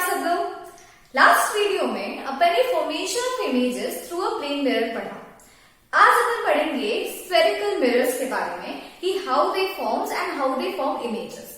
आप सब लोग? लास्ट वीडियो में अपन ने formation of images through a plane mirror पढ़ा। आज अपन पढ़ेंगे स्फेरिकल मिरर्स के बारे में कि how they forms and how they form images.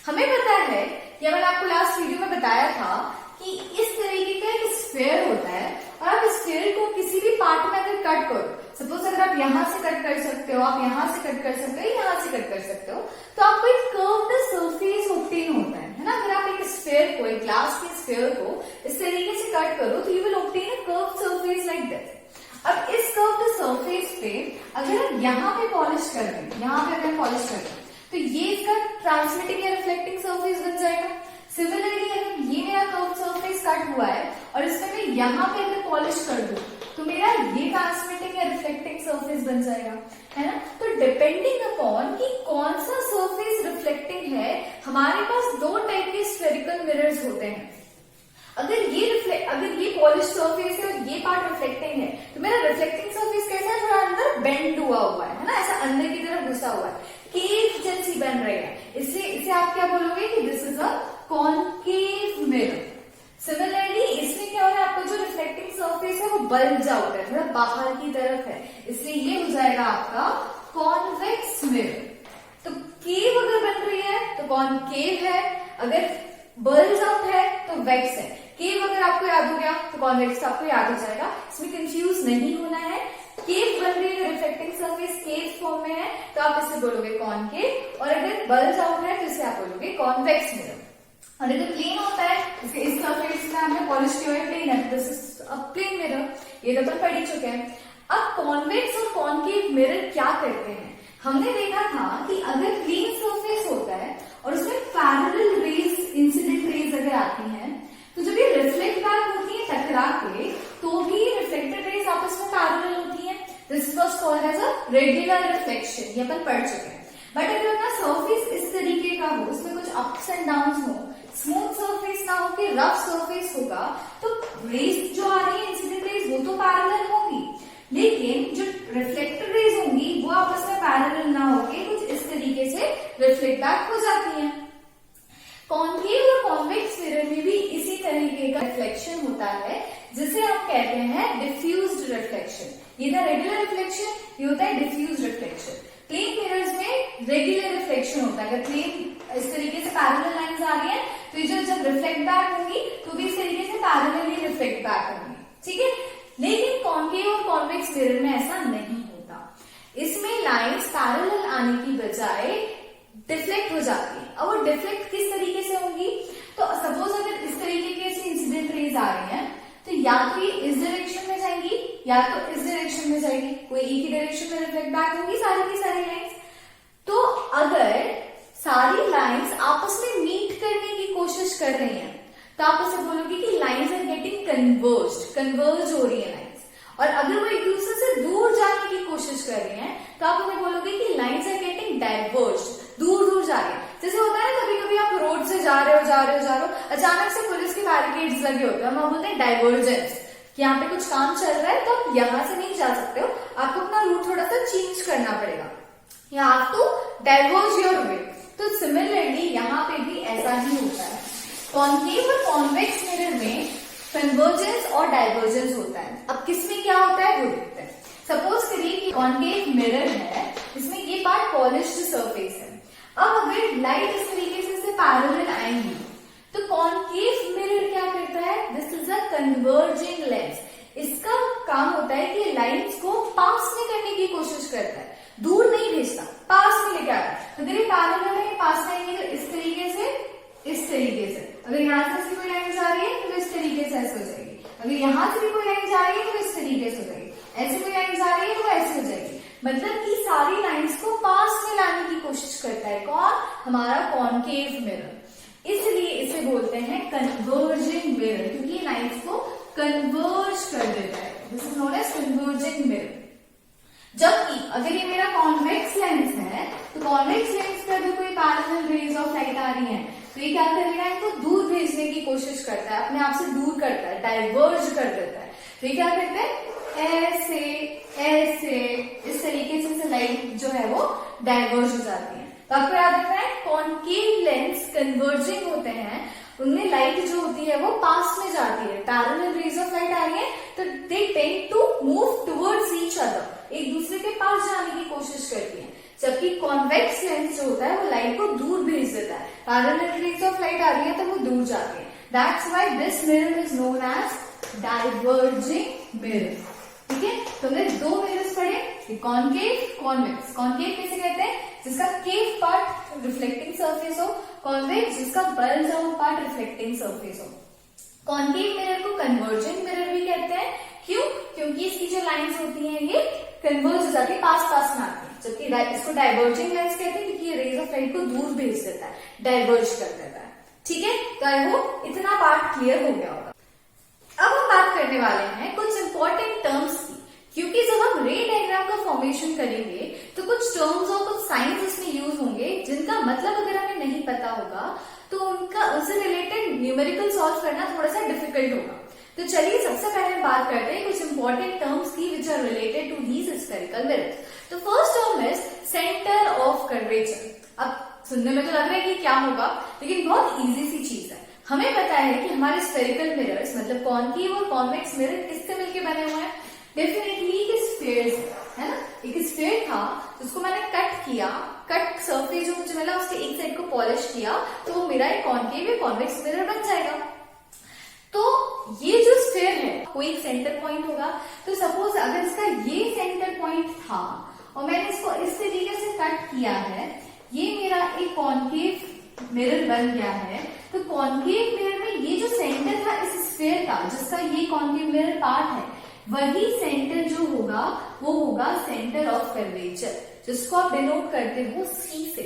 हमें पता है, या मैंने आपको लास्ट वीडियो में बताया था कि इस तरीके का एक स्फेयर होता है और आप स्फेयर को किसी भी पार्ट में अगर कट करो, सपोज अगर आप यहां से कट कर सकते हो, आप यहां से कट कर सकते हो, यहां से कट कर सकते हो, तो आपको एक कर्व्ड सरफेस ऑब्टेन होता है ना। अगर आप एक स्फेयर को, एक ग्लास के स्फेयर को इस तरीके से कट करो तो you will obtain a curved surface like this. अब इस कर्व्ड सरफेस पे अगर हम यहाँ पे पॉलिश कर दें, यहाँ पे अगर पॉलिश कर दें तो ये इसका ट्रांसमिटिंग या रिफ्लेक्टिंग सरफेस बन जाएगा। सिमिलरली अगर ये मेरा कर्व सरफेस कट हुआ है और इसमें मैं यहाँ पे अगर पॉलिश कर दूं तो मेरा ये ट्रांसमिटिंग या रिफ्लेक्टिंग सरफेस बन जाएगा, है ना। तो डिपेंडिंग अपॉन कि कौन सा सरफेस रिफ्लेक्टिंग है, हमारे पास दो टाइप के स्फेरिकल मिरर्स होते हैं। अगर ये पॉलिश सरफेस है और ये पार्ट रिफ्लेक्टिंग है तो मेरा रिफ्लेक्टिंग सरफेस कैसा है, थोड़ा अंदर बेंड हुआ है ना, ऐसा अंदर की तरफ घुसा हुआ है, केव जैसी बन रही है। इसे आप क्या बोलोगे कि this is a concave mirror. Similarly इसमें क्या हो रहा है, आपका जो रिफ्लेक्टिंग सरफेस है वो बल्ज आउट है, थोड़ा बाहर की तरफ है, इसलिए ये हो जाएगा आपका कॉन्वेक्स मिरर। तो केव अगर बन रही है तो कॉनकेव है, अगर बल्ज आउट है तो वेक्स है। केव अगर आपको याद हो गया तो कॉन्वेक्स आपको याद हो जाएगा, इसमें कंफ्यूज नहीं होना है। केव बन रही है, रिफ्लेक्टिंग सरफेस केव फॉर्म में है तो आप इसे बोलोगे कॉनकेव, और अगर बल्ज आउट है तो इसे आप बोलोगे कॉन्वेक्स मिरर। और अगर प्लेन होता है, जैसे इस सरफेस में हमने पॉलिश किया हुआ प्लेन है, this is a plane mirror, ये तो अपन पढ़ ही चुके हैं। अब कॉन्वेक्स और कॉनकेव मिरर क्या करते हैं, हमने देखा था कि अगर प्लेन सरफेस होता है और उसमें पैरेलल रेज, इंसिडेंट रेज अगर आती हैं तो जब ये रिफ्लेक्ट बैक होती है टकरा के, तो भी रिफ्लेक्टेड रेज आपस में पैरेलल होती है। This was called as a regular reflection, ये अपन पढ़ चुके हैं। बट अगर अपना सरफेस इस तरीके का हो, उसमें कुछ अप्स एंड डाउन्स हो, स्मूथ सरफेस ना हो कि रफ सरफेस होगा, तो रेज जो आ रही है इंसिडेंट रेज वो तो पैरेलल होगी, लेकिन जो रिफ्लेक्टेड रेज होंगी वो आपस में पैरेलल ना होके कुछ इस तरीके से रिफ्लेक्ट बैक हो जाती हैं। कॉनकेव और कॉन्वेक्स मिरर में भी इसी तरीके का रिफ्लेक्शन होता है, जिसे हम कहते हैं डिफ्यूज्ड रिफ्लेक्शन। ये था रेगुलर रिफ्लेक्शन, ये होता है डिफ्यूज्ड रिफ्लेक्शन। प्लेन मिरर्स में रेगुलर रिफ्लेक्शन होता है, अगर प्लेन इस तरीके से पैरेलल लाइंस आ रही है तो ये जब रिफ्लेक्ट बैक होंगी तो भी इस तरीके से पैरेलली रिफ्लेक्ट बैक होंगी, ठीक है। लेकिन कॉनकेव और कॉन्वेक्स मिरर में ऐसा नहीं होता, इसमें लाइंस पैरेलल आने की बजाय डिफ्लेक्ट हो जाती है। और वो डिफ्लेक्ट किस तरीके से होंगी, तो सपोज अगर इस तरीके के इंसिडेंट रेज आ रही हैं तो या तो ये इस डायरेक्शन में जाएंगी या तो इस डायरेक्शन में जाएगी, कोई एक ही डायरेक्शन में रिफ्लेक्ट बैक होंगी सारी की सारी लाइंस। तो अगर सारी लाइंस आपस में मीट करने की कोशिश कर रही हैं तो आप उसे बोलोगे कि लाइंस आर गेटिंग कन्वर्ज हो रही है लाइंस। और अगर वो एक दूसरे से दूर जाने की कोशिश कर रही हैं तो आप उन्हें बोलोगे कि लाइंस आर गेटिंग डाइवर्ज, दूर दूर जा रही है। जैसे होता है कभी कभी आप रोड से जा रहे हो, अचानक से पुलिस के बैरिकेड्स लगे होते हैं, हम बोलते हैं डाइवर्जेंस, कि यहाँ पे कुछ काम चल रहा है तो आप यहाँ से नहीं जा सकते हो, आपको अपना रूट थोड़ा सा चेंज करना पड़ेगा, you have to diverge your way. तो सिमिलरली यहाँ पे भी ऐसा ही होता है। कॉनकेव और कॉन्वेक्स मिरर में कन्वर्जेंस और डाइवर्जेंस होता है। अब किसमें क्या होता है वो देखते हैं। सपोज करिए कि कॉनकेव मिरर है, इसमें ये पार्ट पॉलिश्ड सरफेस है। अब अगर लाइट इस तरीके से पैरेलल आएंगी तो कॉनकेव मिरर क्या करता है, this is a converging lens. इसका काम होता है कि लाइट्स को पास में करने की कोशिश करता है, दूर नहीं भेजता, पास में लेके आता है। अगर ये पैरेलल है, पास में आएंगे तो इस तरीके से, इस तरीके से। अगर यहाँ से कोई लाइन जा रही है तो इस तरीके से ऐसे हो जाएगी, अगर यहाँ से भी कोई लाइन जा रही है तो इस तरीके से हो जाएगी, ऐसे कोई लाइन जा रही है तो ऐसे हो जाएगी। मतलब कि सारी लाइंस को पास में लाने की कोशिश करता है कौन, हमारा कॉनकेव मिरर। इसलिए इसे बोलते हैं कन्वर्जिंग मिरर, क्योंकि ये लाइंस को कन्वर्ज कर देता है। This is known as converging mirror. जबकि अगर ये मेरा कॉन्वेक्स लेंस है तो कॉन्वेक्स लेंस पे अगर कोई पैरेलल रेज ऑफ लाइट आ रही है तो ये क्या करेगा, इनको दूर भेजने की कोशिश करता है, अपने आप से दूर करता है, डाइवर्ज कर देता है। तो ये क्या करते हैं, ऐसे ऐसे इस तरीके से लाइट जो है वो डाइवर्ज हो जाती है। तो आपको याद रखना है कॉनकेव लेंस कन्वर्जिंग होते हैं उनमें लाइट जो होती है वो पास में जाती है, पैरेलल रेज ऑफ लाइट आ रही है तो they tend to move towards each other, एक दूसरे के पास जाने की कोशिश करती है। जबकि कॉन्वेक्स लेंस जो होता है वो लाइट को दूर भेज देता है, पैरेलल रेज ऑफ लाइट आ रही है तो वो दूर जाती है। That's why this mirror is known as diverging mirror. ठीक है, तो हमने दो मिरर्स पढ़े, कॉनकेव, कॉन्वेक्स। कॉनकेव किसे कहते हैं? जिसका केव पार्ट रिफ्लेक्टिंग सरफेस हो, कॉन्वेक्स जिसका bulge down part reflecting surface हो। कॉनकेव मिरर को कन्वर्जेंट मिरर भी कहते हैं। क्यों? क्योंकि इसकी जो लाइंस होती हैं ये कन्वर्ज हो जाती है, पास पास में आती है। जबकि इसको डाइवर्जिंग लेंस कहते हैं क्योंकि ये रेज ऑफ लाइट को दूर भेज देता है, डाइवर्ज कर देता है। ठीक है, तो आई होप इतना पार्ट क्लियर हो गया होगा। अब हम बात करने वाले हैं कुछ इंपॉर्टेंट टर्म्स की, क्योंकि जब हम रे डायग्राम का फॉर्मेशन करेंगे तो कुछ टर्म्स और कुछ साइंस उसमें यूज होंगे जिनका मतलब अगर हमें नहीं पता होगा तो उससे रिलेटेड न्यूमेरिकल सॉल्व करना थोड़ा सा डिफिकल्ट होगा। तो चलिए सबसे पहले हम बात करते हैं कुछ इंपॉर्टेंट टर्म्स की which are related to these spherical mirrors. तो first term is centre of curvature. अब सुनने में तो लग रहा है कि क्या होगा, लेकिन बहुत इजी सी चीज है। हमें पता है कि हमारे स्फेरिकल मिरर्स मतलब कॉनकेव और कॉन्वेक्स मिरर किससे मिलकर बने हुए हैं? डेफिनेटली एक स्फीयर है ना। एक स्फीयर था जिसको मैंने कट किया, कट सरफेस जो मुझे मिला उसके एक साइड को पॉलिश किया तो वो मेरा एक कॉनकेव या कॉन्वेक्स मिरर बन जाएगा। तो ये जो स्फीयर है कोई एक सेंटर पॉइंट होगा। तो सपोज अगर इसका ये सेंटर पॉइंट था और मैंने इसको इस तरीके से कट किया है, ये मेरा एक कॉनकेव मिरर बन गया है। तो कॉनकेव मिरर में ये जो सेंटर था इस स्फीयर का, जिसका ये कॉनकेव मिरर पार्ट है, वही सेंटर जो होगा वो होगा सेंटर ऑफ कर्वेचर, जिसको आप डिनोट करते हो सी से।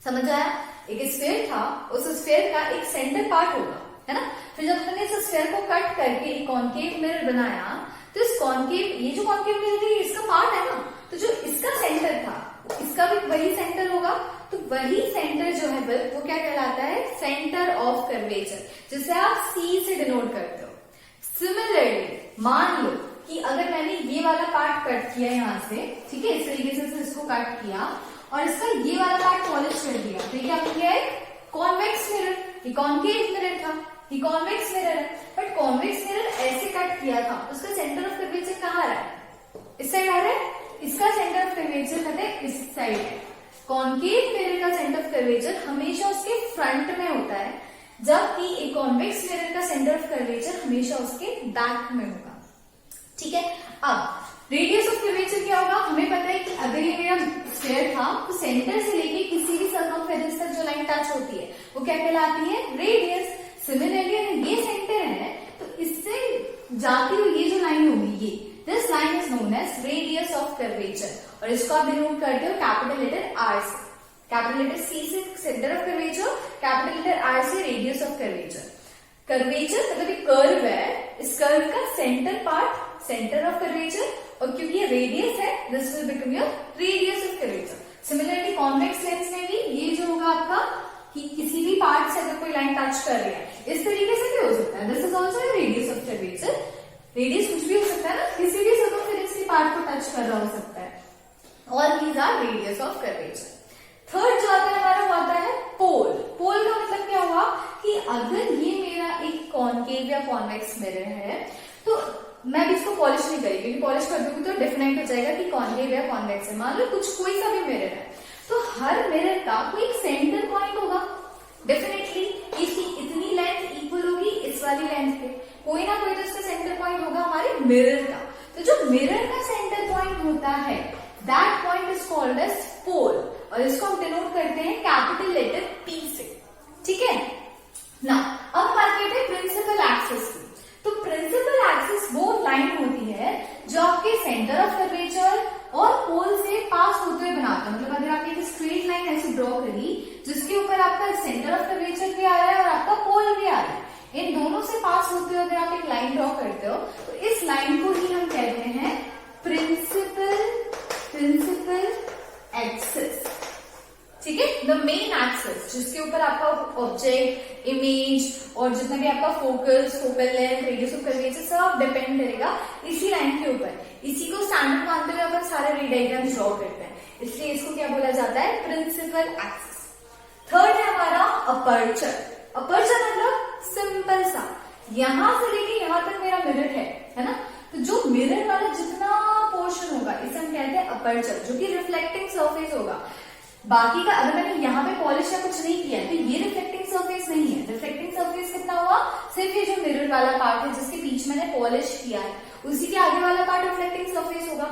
समझ आया? एक स्फीयर था, उस स्फीयर का एक सेंटर पार्ट होगा, है ना। फिर जब मैंने इस स्फीयर को कट करके एक कॉनकेव मिरर बनाया तो इस कॉनकेव, ये जो कॉनकेव मिरर है इसका पार्ट है ना, तो जो इसका सेंटर था इसका भी वही सेंटर होगा। तो वही सेंटर जो है वो क्या कहलाता है? सेंटर ऑफ कर्वेचर, जिसे आप सी से डिनोट करते हो। सिमिलरली मान लो कि अगर मैंने ये वाला पार्ट कट किया यहाँ से, ठीक है, इस तरीके से इसको कट किया और इसका ये वाला पार्ट पॉलिश कर दिया, तो क्या बन गया? एक कॉन्वेक्स मिरर। ये कॉनकेव मिरर था, ये कॉन्वेक्स मिरर है। बट कॉन्वेक्स मिरर ऐसे कट किया था, उसका सेंटर ऑफ कर्वेचर कहाँ आ रहा है? इस साइड आ रहा है। इसका सेंटर ऑफ कर्वेचर कहते हैं इस साइड है। कॉनकेव मिरर का सेंटर ऑफ कर्वेचर हमेशा उसके फ्रंट में होता है, जबकि एक कॉन्वेक्स मिरर का सेंटर ऑफ कर्वेचर हमेशा उसके बैक में होगा। ठीक है, अब रेडियस ऑफ कर्वेचर क्या होगा? हमें पता है कि अगर ये मेरा स्फीयर था तो सेंटर से लेके किसी भी सर्कमफेरेंस तक जो लाइन टच होती है वो क्या कहलाती है? रेडियस। सिमिलरली अगर ये सेंटर है तो इससे जाती हुई ये जो लाइन होगी, ये this line is known as radius of curvature, और इसको आप डिनोट करते हो कैपिटल लेटर आर से। कैपिटल लेटर सी से centre of curvature, capital letter R से रेडियस ऑफ कर्वेचर। कर्वेचर मतलब एक कर्व है, इस कर्व का centre part centre of curvature, और क्योंकि ये रेडियस है this will become your radius of curvature. Similarly convex lens में भी ये जो होगा आपका कि किसी भी पार्ट से अगर कोई लाइन टच कर रही है, इस तरीके से भी हो सकता है, this is also radius of curvature. Radius कुछ भी हो सकता है ना, किसी भी सर्कमफेरेंस के पार्ट को टच कर रहा हो सकता है, और these are radius of curvature. Third जो आता है हमारा वो आता है पोल। पोल का मतलब क्या हुआ कि अगर ये मेरा एक कॉनकेव या कॉन्वेक्स मिरर है तो मैं भी इसको पॉलिश नहीं करेगी, क्योंकि पॉलिश कर दूंगी तो डिफाइन हो जाएगा कि कॉनकेव या कॉन्वेक्स है। मान लो कुछ कोई सा भी मिरर है तो हर मिरर का कोई एक सेंटर पॉइंट होगा। डेफिनेटली इसकी इतनी लेंथ इक्वल होगी इस वाली लेंथ पे, कोई ना कोई तो इसका सेंटर पॉइंट होगा हमारे मिरर का। तो जो मिरर का सेंटर पॉइंट होता है that point is called as pole, और इसको हम डिनोट करते हैं कैपिटल लेटर पी से। ठीक है ना। अब हम बात करते हैं प्रिंसिपल एक्सिस की। तो प्रिंसिपल एक्सिस वो लाइन होती है जो आपके सेंटर ऑफ कर्वेचर और पोल से पास होते हुए बनाता है। मतलब अगर आपने एक स्ट्रेट लाइन ऐसे ड्रॉ करी जिसके ऊपर आपका सेंटर ऑफ कर्वेचर भी आ रहा है और आपका पोल भी आ रहा है, इन दोनों से पास होते हुए अगर आप एक लाइन ड्रॉ करते हो तो इस लाइन को ही हम कहते हैं प्रिंसिपल एक्सिस। ठीक है, द मेन एक्सिस जिसके ऊपर आपका ऑब्जेक्ट, इमेज और जितना भी आपका focus, focal length, radius of curvature सब डिपेंड करेगा इसी लाइन के ऊपर। इसी को स्टैंडर्ड मानते हुए अपन सारे रे डायग्राम ड्रॉ करते हैं, इसलिए इसको क्या बोला जाता है? Principal axis. थर्ड है हमारा अपर्चर। अपर्चर मतलब सिंपल सा, यहां से लेके यहां तक मेरा मिरर है ना। तो जो मिरर वाला जितना पोर्शन होगा इसे हम कहते हैं अपर्चर, जो कि रिफ्लेक्टिंग सरफेस होगा। बाकी का अगर मैंने यहाँ पे पॉलिश या कुछ नहीं किया तो ये रिफ्लेक्टिंग सरफेस नहीं है। रिफ्लेक्टिंग सरफेस कितना हुआ, सिर्फ ये जो मिरर वाला पार्ट है जिसके बीच मैंने पॉलिश किया है, उसी के आगे वाला पार्ट रिफ्लेक्टिंग सरफेस होगा।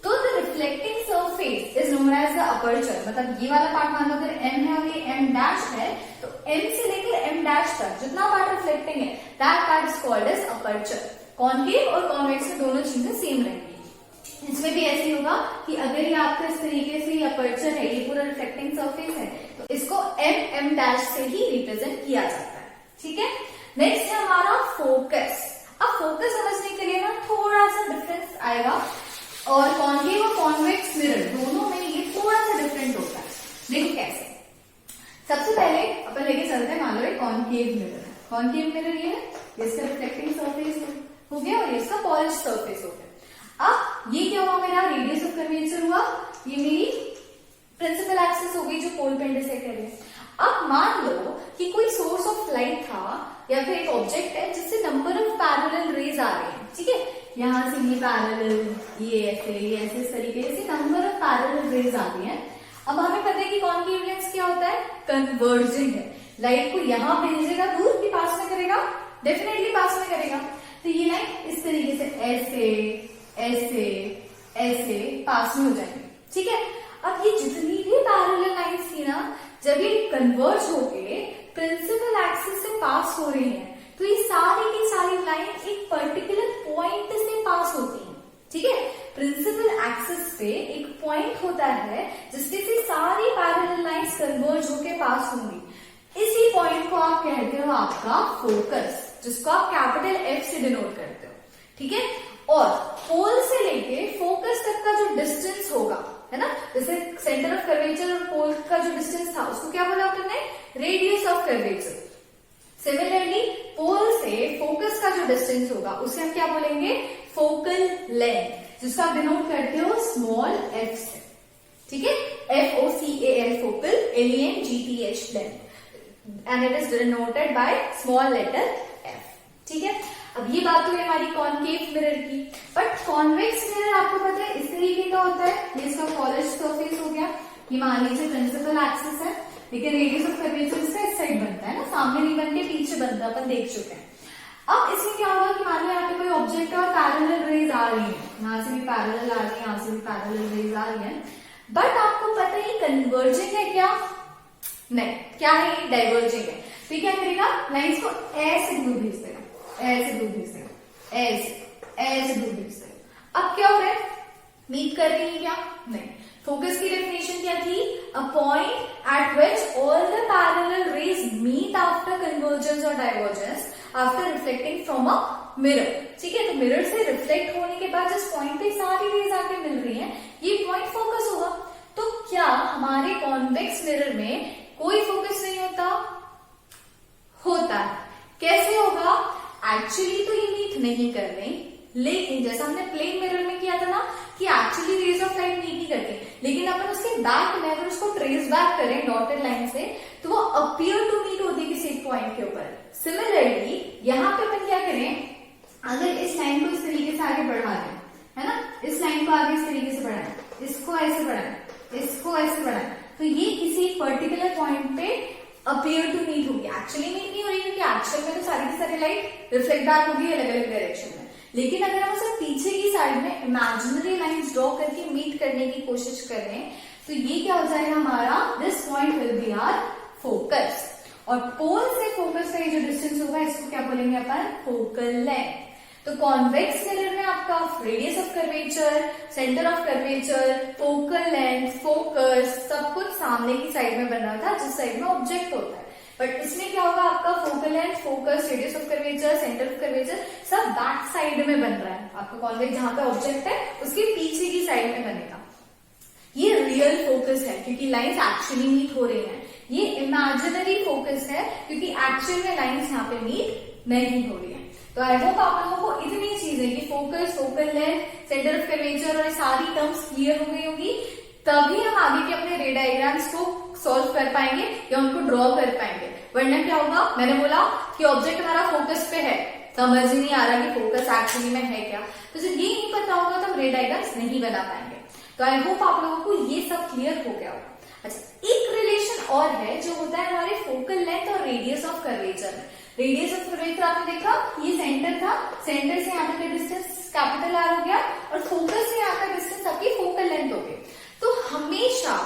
तो the reflecting surface is known as the aperture, मतलब ये वाला पार्ट मान लो अगर एम है और ये एम डैश है, तो एम से लेकर एम डैश तक जितना पार्ट रिफ्लेक्टिंग है that part is called as aperture. Concave और कॉन्वेक्स में दोनों चीजें सेम रहेंगी। इसमें भी ऐसे होगा कि अगर ये आपका इस तरीके से अपर्चर है, ये पूरा रिफ्लेक्टिंग सरफेस है, तो इसको एम डैश से ही रिप्रेजेंट किया जाता है। ठीक है, नेक्स्ट है हमारा फोकस। अब फोकस समझने के लिए ना थोड़ा सा डिफरेंस आएगा, और कॉन्केव और कॉन्वेक्स मिरर दोनों में ये थोड़ा सा डिफरेंट होता है। देखो कैसे, सबसे पहले अपन लेके चलते हैं, मान लो एक कॉन्केव मिरर है। कॉन्केव मिरर ये है, इसका रिफ्लेक्टिंग सरफेस हो गया और इसका पॉलिश सरफेस हो गया। अब ये क्या हुआ, मेरा रेडियस ऑफ कर्वेचर हुआ, ये मेरी प्रिंसिपल एक्सिस हो गई जो पोल पे इंटरसेक्ट कर रही है। अब मान लो कि कोई सोर्स ऑफ लाइट था या फिर एक ऑब्जेक्ट है जिससे नंबर ऑफ पैरेलल रेज आ रहे हैं। ठीक है, यहां से ये पैरेलल, ये ऐसे इस तरीके से नंबर ऑफ पैरेलल रेज आती हैं। अब हमें पता है कि कॉन्केव लेंस क्या होता है, कन्वर्जिंग है। लाइट को यहां भेजेगा दूर कि पास में करेगा, डेफिनेटली पास में करेगा। तो ये लाइट इस तरीके से ऐसे ऐसे ऐसे पास में हो जाएंगे। ठीक है, अब ये जितनी भी पैरेलल लाइंस थी ना, जब ये कन्वर्ज होके प्रिंसिपल एक्सिस से पास हो रही हैं, तो ये सारी की सारी लाइन एक पर्टिकुलर पॉइंट से पास होती हैं। ठीक है, प्रिंसिपल एक्सिस पे एक पॉइंट होता है जिससे से सारी पैरेलल लाइंस कन्वर्ज होके पास होंगी। इसी पॉइंट को आप कहते हो आपका फोकस, जिसको आप कैपिटल एफ से डिनोट करते हो। ठीक है, और पोल से लेके फोकस तक का जो डिस्टेंस होगा, है ना, जैसे सेंटर ऑफ कर्वेचर और पोल का जो डिस्टेंस था उसको क्या बोला आपने, रेडियस ऑफ कर्वेचर। सिमिलरली पोल से फोकस का जो डिस्टेंस होगा उसे हम क्या बोलेंगे, फोकल लेंथ, जिसको आप डिनोट करते हो स्मॉल एफ से। ठीक है, FOCAL focal, LENGTH length, and it is denoted by small letter f। ठीक है, अब ये बात हुई हमारी कॉन्केव मिरर की। बट कॉन्वेक्स मिरर आपको पता है इस तरीके का होता है, ये इसका पॉलिश सरफेस हो गया, ये मान लीजिए प्रिंसिपल एक्सिस है, लेकिन रेडियस ऑफ कर्वेचर इसका इस साइड बनता है ना, सामने नहीं बन के पीछे बनता है, अपन देख चुके हैं। अब इसमें क्या होगा कि मान लो यहाँ पे कोई ऑब्जेक्ट है और पैरेलल रेज आ रही है, यहाँ से भी पैरेलल आ रही है, यहाँ से भी पैरेलल रेज आ रही है, बट आपको पता है कन्वर्जिंग है क्या, नहीं, क्या है, ये डाइवर्जिंग है। तो क्या करेगा, लाइंस को ऐसे दूर भेज देगा, ऐसे दूर भेज देगा, ऐसे दूर भेज देगा। अब क्या हो रहा है, मीट कर रही है क्या, नहीं। फोकस की डेफिनेशन क्या थी, a point at which all the parallel rays meet after convergence और divergence after reflecting from a mirror. ठीक है, तो मिरर से रिफ्लेक्ट होने के बाद जिस पॉइंट पे सारी रेज आके मिल रही है, ये पॉइंट फोकस होगा। तो क्या हमारे कॉन्वेक्स मिरर में कोई फोकस नहीं होता, होता है। कैसे होगा, एक्चुअली तो ये मीट नहीं कर रही, लेकिन जैसा हमने प्लेन मिरर में किया था ना कि actually rays of light meet नहीं करते, लेकिन अपन उसके बैक में अगर उसको ट्रेस बैक करें डॉटेड लाइन से, तो वो अपीयर टू मीट होती है किसी एक पॉइंट के ऊपर। सिमिलरली यहाँ पे अपन क्या करें, अगर इस लाइन को इस तरीके से आगे बढ़ा दें, है ना, इस लाइन को आगे इस तरीके से बढ़ाएं, इसको ऐसे बढ़ाएं, इसको ऐसे बढ़ाएं, तो ये किसी पर्टिकुलर पॉइंट पे अपीयर टू मीट होगी। एक्चुअली मीट नहीं हो रही, क्योंकि एक्चुअल में तो सारी की सारी लाइट रिफ्लेक्ट बैक होगी अलग अलग डायरेक्शन में। लेकिन अगर हम उसे पीछे की साइड में इमेजिनरी लाइंस ड्रॉ करके मीट करने की कोशिश करें, तो ये क्या हो जाएगा हमारा, this point will be our focus. और पोल से फोकस का ये जो डिस्टेंस होगा इसको क्या बोलेंगे अपन, फोकल लेंथ। तो कॉन्वेक्स मिरर में आपका radius of curvature, centre of curvature, focal length, focus सब कुछ सामने की साइड में बन रहा था जिस साइड में ऑब्जेक्ट होता है। बट इसमें क्या होगा, आपका focal length, focus, radius of curvature, centre of curvature सब बैक साइड में बन रहा है। आपका कॉन्वेक्स जहां पे ऑब्जेक्ट है उसके पीछे की साइड में बनेगा। ये रियल फोकस है क्योंकि लाइंस एक्चुअली मीट हो रही हैं। ये इमेजिनरी फोकस है क्योंकि एक्चुअल में लाइंस यहाँ पे मीट नहीं हो रही है। तो आई होप आप लोगों को इतनी चीजें कि focus, focal length, centre of curvature और सारी टर्म्स क्लियर हो गई होगी, तभी हम आगे के अपने रे डायग्राम्स को सॉल्व कर पाएंगे या उनको ड्रॉ कर पाएंगे। वरना क्या होगा, मैंने बोला कि ऑब्जेक्ट हमारा फोकस पे है, समझ ही नहीं आ रहा कि फोकस एक्चुअली में है क्या। तो जब ये नहीं पता होगा तो हम रे डायग्राम्स नहीं बना पाएंगे। तो आई होप आप लोगों को ये सब क्लियर हो गया होगा। अच्छा, एक रिलेशन और है जो होता है हमारे फोकल लेंथ और रेडियस ऑफ कर्वेचर में। रेडियस ऑफ कर्वेचर आपने देखा, ये सेंटर था, सेंटर से यहाँ तक का डिस्टेंस कैपिटल आर हो गया और फोकस से यहाँ का डिस्टेंस आपकी फोकल लेंथ हो गई। तो हमेशा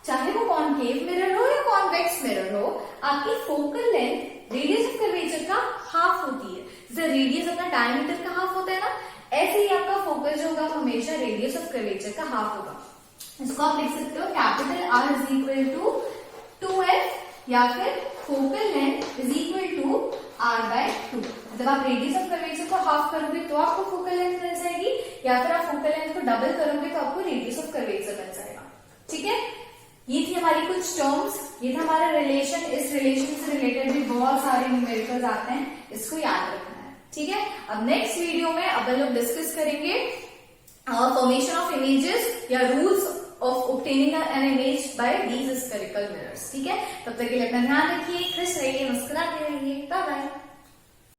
चाहे वो कॉनकेव मिरर हो या कॉन्वेक्स मिरर हो, आपकी focal length radius of curvature का हाफ होती है। जैसे रेडियस अपना डायमीटर का हाफ होता है ना, ऐसे ही आपका फोकस जो होगा हमेशा रेडियस ऑफ कर्वेचर का हाफ होगा। इसको आप लिख सकते हो capital R is equal to 2f या फिर focal length is equal to R/2। जब आप रेडियस ऑफ कर्वेचर को हाफ करोगे तो आपको फोकल लेंथ मिल जाएगी, या फिर आप फोकल लेंथ को डबल करोगे तो आपको रेडियस ऑफ कर्वेचर मिल जाएगा। ठीक है, ये थी हमारी कुछ टर्म्स, ये था हमारा रिलेशन। इस रिलेशन से रिलेटेड भी बहुत सारे न्यूमेरिकल्स आते हैं, इसको याद रखना है। ठीक है, अब नेक्स्ट वीडियो में अपन लोग डिस्कस करेंगे फॉर्मेशन ऑफ इमेजेस या rules of obtaining an image by these spherical mirrors। ठीक है, तब तक के लिए अपना ध्यान रखिए, खुश रहिए, मुस्कुराते रहिए। Bye bye.